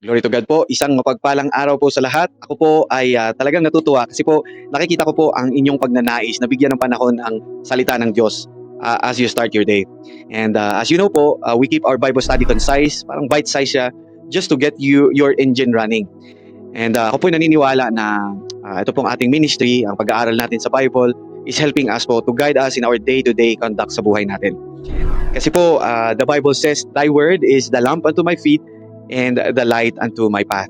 Glory to God po. Isang mapagpalang araw po sa lahat. Ako po ay talagang natutuwa kasi po nakikita ko po ang inyong pagnanais na bigyan ng panahon ang salita ng Diyos as you start your day. And as you know po, we keep our Bible study concise, parang bite size siya, just to get your engine running. And ako po naniniwala na ito pong ating ministry, ang pag-aaral natin sa Bible, is helping us po to guide us in our day-to-day conduct sa buhay natin. Kasi po, the Bible says, Thy word is the lamp unto my feet and the light unto my path.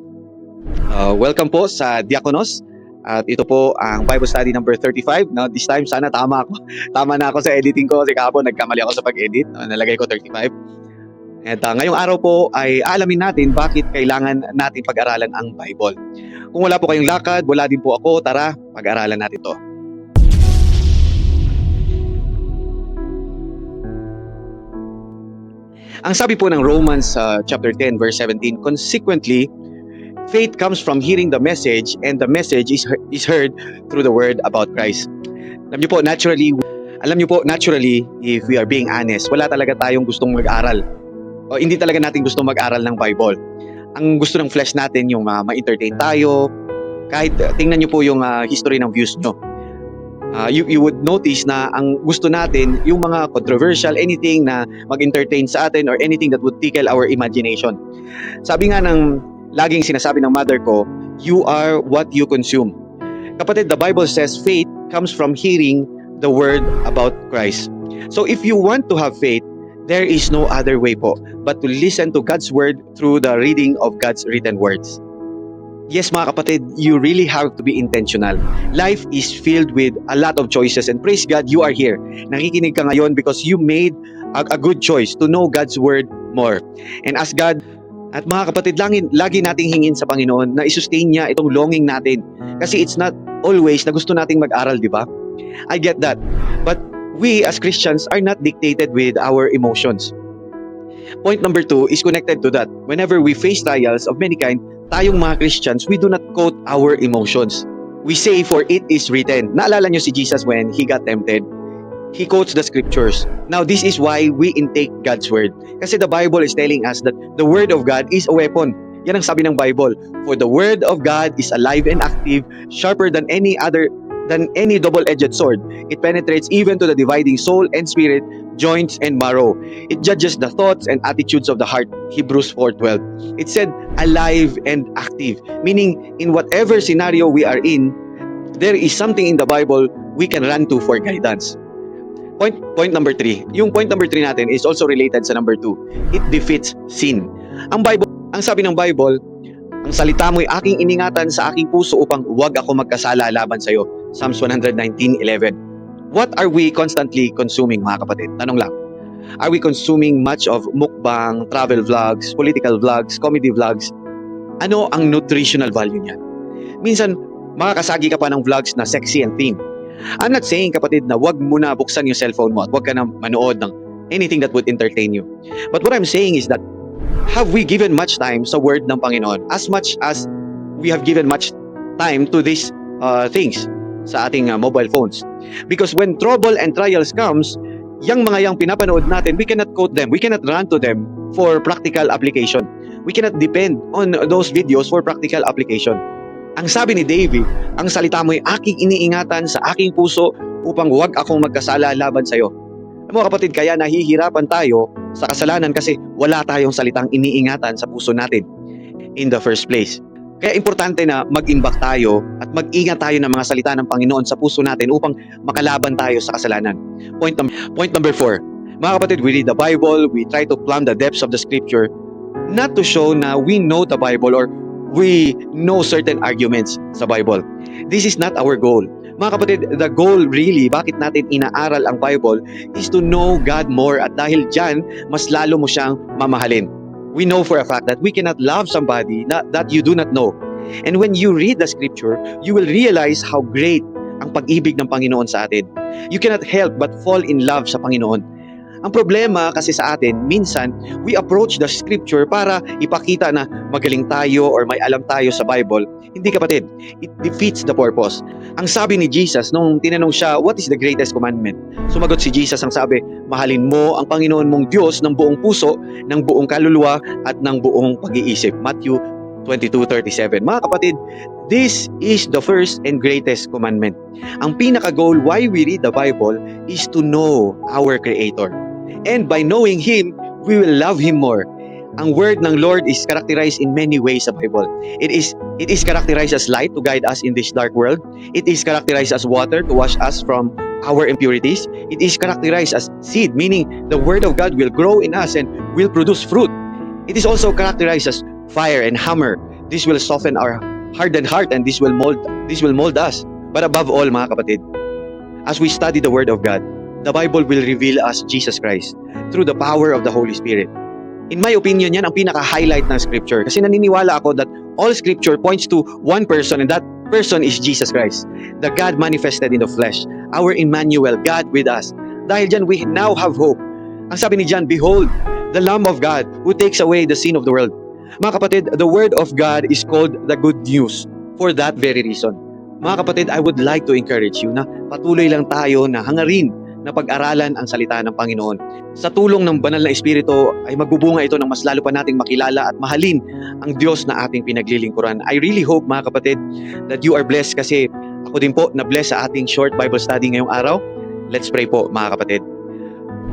Welcome po sa Diakonos. At ito po ang Bible study number 35. No, this time, sana tama ako. Tama na ako sa editing ko kasi kahapon nagkamali ako sa pag-edit. Nalagay ko 35. At ngayong araw po ay alamin natin bakit kailangan natin pag-aralan ang Bible. Kung wala po kayong lakad, wala din po ako, tara, pag-aralan natin to. Ang sabi po ng Romans chapter 10 verse 17, consequently, faith comes from hearing the message and the message is heard through the word about Christ. Alam niyo po, naturally, if we are being honest, wala talaga tayong gustong mag-aral. O hindi talaga natin gustong mag-aral ng Bible. Ang gusto ng flesh natin yung ma-entertain tayo. Kahit tingnan niyo po yung history ng views nyo. You would notice na ang gusto natin yung mga controversial, anything na mag-entertain sa atin or anything that would tickle our imagination. Sabi nga ng laging sinasabi ng mother ko, you are what you consume. Kapatid, the Bible says faith comes from hearing the word about Christ. So if you want to have faith, there is no other way po but to listen to God's word through the reading of God's written words. Yes, mga kapatid, you really have to be intentional. Life is filled with a lot of choices and praise God, you are here. Nakikinig ka ngayon because you made a good choice to know God's word more. And ask God, at mga kapatid, lagi nating hingin sa Panginoon na isustain niya itong longing natin. Kasi it's not always na gusto nating mag-aral, di ba? I get that. But we as Christians are not dictated with our emotions. Point number 2 is connected to that. Whenever we face trials of many kind, tayong mga Christians, we do not quote our emotions. We say, for it is written. Naalala nyo si Jesus when he got tempted? He quotes the scriptures. Now, this is why we intake God's word. Kasi the Bible is telling us that the word of God is a weapon. Yan ang sabi ng Bible. For the word of God is alive and active, sharper than any double-edged sword. It penetrates even to the dividing soul and spirit, joints and marrow. It judges the thoughts and attitudes of the heart. Hebrews 4:12. It said alive and active, meaning in whatever scenario we are in, there is something in the Bible we can run to for guidance. Point number 3. Yung point number 3 natin is also related sa number 2. It defeats sin. Ang sabi ng Bible, ang salita mo'y aking iningatan sa aking puso upang huwag ako magkasala laban sa iyo. Psalms 119:11. What are we constantly consuming, mga kapatid? Tanong lang. Are we consuming much of mukbang, travel vlogs, political vlogs, comedy vlogs? Ano ang nutritional value niyan? Minsan, makakasagi ka pa ng vlogs na sexy and thin. I'm not saying, kapatid, na wag mo na buksan yung cellphone mo at wag ka na manood ng anything that would entertain you. But what I'm saying is that, have we given much time sa word ng Panginoon as much as we have given much time to these things sa ating mobile phones? Because when trouble and trials comes, yung pinapanood natin, we cannot quote them, we cannot run to them for practical application. We cannot depend on those videos for practical application. Ang sabi ni David, ang salita mo'y aking iniingatan sa aking puso upang huwag akong magkasala laban sa iyo. Mga kapatid, kaya nahihirapan tayo sa kasalanan kasi wala tayong salitang iniingatan sa puso natin in the first place. Kaya importante na mag-imbak tayo at mag-ingat tayo ng mga salita ng Panginoon sa puso natin upang makalaban tayo sa kasalanan. Point number 4. Mga kapatid, we read the Bible, we try to plumb the depths of the scripture, not to show na we know the Bible or we know certain arguments sa Bible. This is not our goal. Mga kapatid, the goal really, bakit natin inaaral ang Bible, is to know God more at dahil dyan, mas lalo mo siyang mamahalin. We know for a fact that we cannot love somebody that you do not know. And when you read the scripture, you will realize how great ang pag-ibig ng Panginoon sa atin. You cannot help but fall in love sa Panginoon. Ang problema kasi sa atin, minsan, we approach the scripture para ipakita na magaling tayo or may alam tayo sa Bible. Hindi, kapatid. It defeats the purpose. Ang sabi ni Jesus, nung tinanong siya, what is the greatest commandment? Sumagot si Jesus, ang sabi, mahalin mo ang Panginoon mong Diyos ng buong puso, ng buong kaluluwa, at ng buong pag-iisip. Matthew 22:37. Mga kapatid, this is the first and greatest commandment. Ang pinaka-goal why we read the Bible is to know our Creator. And by knowing Him, we will love Him more. Ang word ng Lord is characterized in many ways sa Bible. It is characterized as light to guide us in this dark world. It is characterized as water to wash us from our impurities. It is characterized as seed, meaning the word of God will grow in us and will produce fruit. It is also characterized as fire and hammer. This will soften our hardened heart and this will mold us. But above all, mga kapatid, as we study the word of God, the Bible will reveal us Jesus Christ through the power of the Holy Spirit. In my opinion, yan ang pinaka-highlight ng Scripture. Kasi naniniwala ako that all Scripture points to one person and that person is Jesus Christ, the God manifested in the flesh, our Emmanuel, God with us. Dahil dyan, we now have hope. Ang sabi ni John, behold, the Lamb of God who takes away the sin of the world. Mga kapatid, the Word of God is called the good news for that very reason. Mga kapatid, I would like to encourage you na patuloy lang tayo na hangarin na pag-aralan ang salita ng Panginoon. Sa tulong ng banal na Espiritu ay magbubunga ito ng mas lalo pa nating makilala at mahalin ang Diyos na ating pinaglilingkuran. I really hope, mga kapatid, that you are blessed kasi ako din po na-bless sa ating short Bible study ngayong araw. Let's pray po, mga kapatid.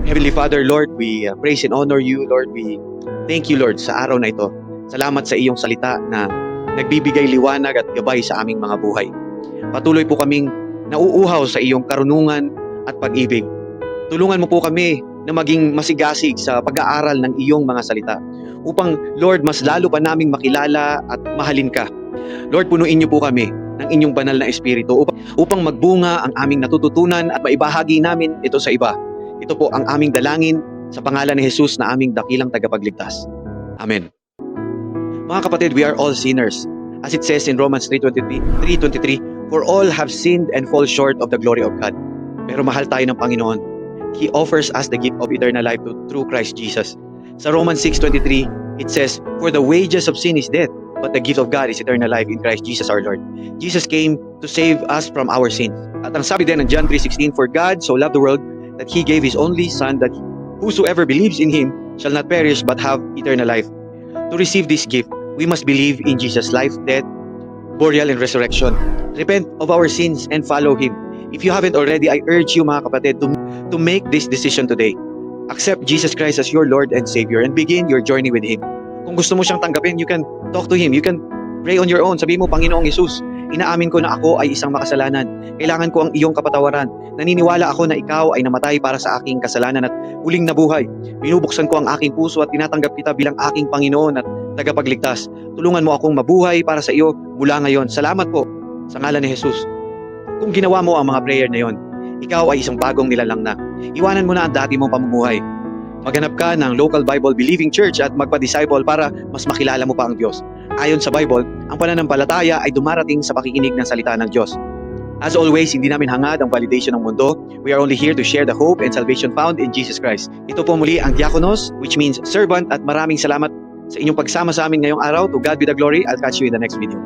Heavenly Father, Lord, we praise and honor you. Lord, we thank you, Lord, sa araw na ito. Salamat sa iyong salita na nagbibigay liwanag at gabay sa aming mga buhay. Patuloy po kaming nauuhaw sa iyong karunungan at pag-ibig. Tulungan mo po kami na maging masigasig sa pag-aaral ng iyong mga salita upang, Lord, mas lalo pa naming makilala at mahalin ka. Lord, punuin niyo po kami ng inyong banal na Espiritu upang magbunga ang aming natututunan at maibahagi namin ito sa iba. Ito po ang aming dalangin sa pangalan ni Jesus na aming dakilang tagapagligtas. Amen. Mga kapatid, we are all sinners. As it says in Romans 3:23, for all have sinned and fall short of the glory of God. Pero mahal tayo ng Panginoon. He offers us the gift of eternal life through Christ Jesus. Sa Romans 6:23, it says, for the wages of sin is death, but the gift of God is eternal life in Christ Jesus our Lord. Jesus came to save us from our sins. At ang sabi din ng John 3:16, for God so loved the world that He gave His only Son, that whosoever believes in Him shall not perish but have eternal life. To receive this gift, we must believe in Jesus' life, death, burial, and resurrection. Repent of our sins and follow Him. If you haven't already, I urge you, mga kapatid, to make this decision today. Accept Jesus Christ as your Lord and Savior and begin your journey with Him. Kung gusto mo siyang tanggapin, you can talk to Him. You can pray on your own. Sabihin mo, Panginoong Jesus, inaamin ko na ako ay isang makasalanan. Kailangan ko ang iyong kapatawaran. Naniniwala ako na ikaw ay namatay para sa aking kasalanan at muling nabuhay. Binubuksan ko ang aking puso at tinatanggap kita bilang aking Panginoon at tagapagligtas. Tulungan mo akong mabuhay para sa iyo mula ngayon. Salamat po sa ngalan ni Jesus. Kung ginawa mo ang mga prayer na yon, ikaw ay isang bagong nilalang na. Iwanan mo na ang dati mong pamumuhay. Maghanap ka ng local Bible-believing church at magpa-disciple para mas makilala mo pa ang Diyos. Ayon sa Bible, ang pananampalataya ay dumarating sa pakikinig ng salita ng Diyos. As always, hindi namin hangad ang validation ng mundo. We are only here to share the hope and salvation found in Jesus Christ. Ito po muli ang diakonos, which means servant, at maraming salamat sa inyong pagsama sa amin ngayong araw. To God be the glory. I'll catch you in the next video.